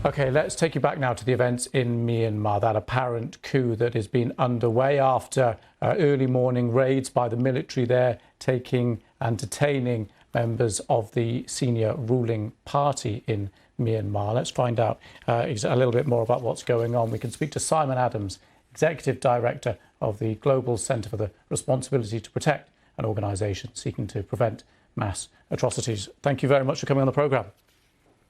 OK, let's take you back now to the events in Myanmar, that apparent coup that has been underway after early morning raids by the military there, taking and detaining members of the senior ruling party in Myanmar. Let's find out a little bit more about what's going on. We can speak to Simon Adams, Executive Director of the Global Centre for the Responsibility to Protect, an organisation seeking to prevent mass atrocities. Thank you very much for coming on the programme.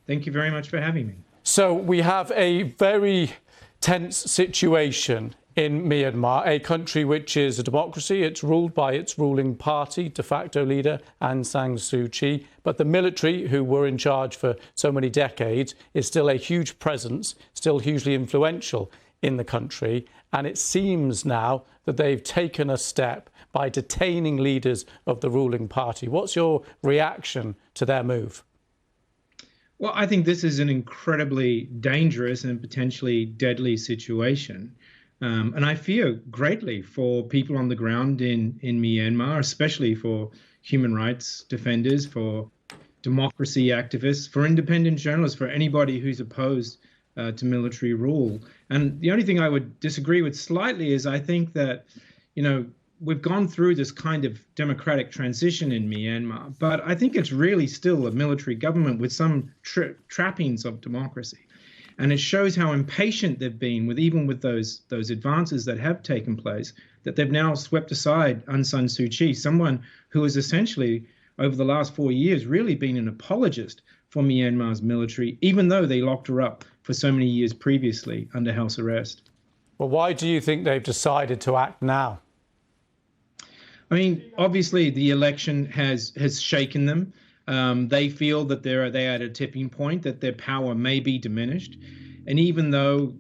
Thank you very much for having me. So we have a very tense situation in Myanmar, a country which is a democracy. It's ruled by its ruling party, de facto leader Aung San Suu Kyi. But the military, who were in charge for so many decades, is still a huge presence, still hugely influential in the country. And it seems now that they've taken a step by detaining leaders of the ruling party. What's your reaction to their move? Well, I think this is an incredibly dangerous and potentially deadly situation. And I fear greatly for people on the ground in Myanmar, especially for human rights defenders, for democracy activists, for independent journalists, for anybody who's opposed to military rule. And the only thing I would disagree with slightly is I think that, we've gone through this kind of democratic transition in Myanmar, but I think it's really still a military government with some trappings of democracy. And it shows how impatient they've been with even with those advances that have taken place, that they've now swept aside Aung San Suu Kyi, someone who has essentially, over the last 4 years, really been an apologist for Myanmar's military, even though they locked her up for so many years previously under house arrest. Well, why do you think they've decided to act now? I mean, obviously, the election has shaken them. They feel that they're at a tipping point, that their power may be diminished. And even though,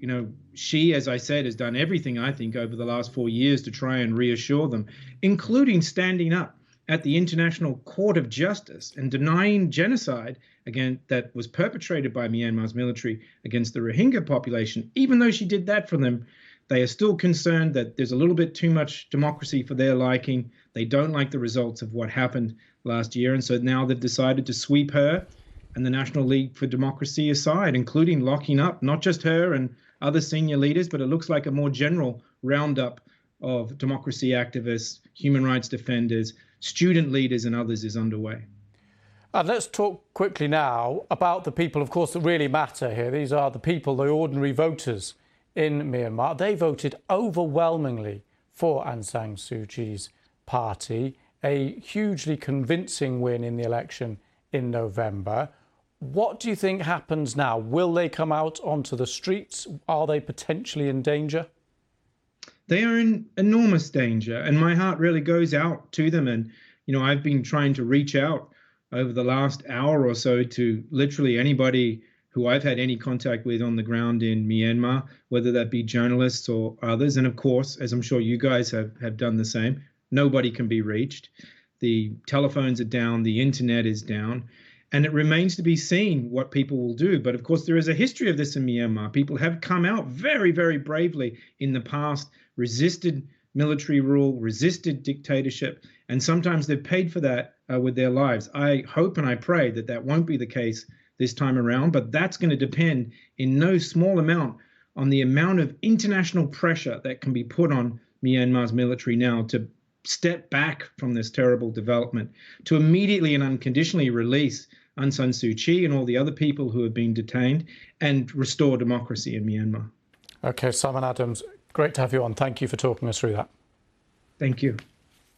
she, as I said, has done everything, I think, over the last 4 years to try and reassure them, including standing up at the International Court of Justice and denying genocide that was perpetrated by Myanmar's military against the Rohingya population. Even though she did that for them, they are still concerned that there's a little bit too much democracy for their liking. They don't like the results of what happened last year. And so now they've decided to sweep her and the National League for Democracy aside, including locking up not just her and other senior leaders, but it looks like a more general roundup of democracy activists, human rights defenders, student leaders and others is underway. And let's talk quickly now about the people, of course, that really matter here. These are the people, the ordinary voters in Myanmar. They voted overwhelmingly for Aung San Suu Kyi's party, a hugely convincing win in the election in November. What do you think happens now? Will they come out onto the streets? Are they potentially in danger? They are in enormous danger, and my heart really goes out to them. And, I've been trying to reach out over the last hour or so to literally anybody who I've had any contact with on the ground in Myanmar, whether that be journalists or others. And of course, as I'm sure you guys have done the same, nobody can be reached. The telephones are down, the internet is down, and it remains to be seen what people will do. But of course, there is a history of this in Myanmar. People have come out very, very bravely in the past, resisted military rule, resisted dictatorship, and sometimes they've paid for that with their lives. I hope and I pray that that won't be the case this time around, but that's going to depend in no small amount on the amount of international pressure that can be put on Myanmar's military now to step back from this terrible development, to immediately and unconditionally release Aung San Suu Kyi and all the other people who have been detained and restore democracy in Myanmar. OK, Simon Adams, great to have you on. Thank you for talking us through that. Thank you.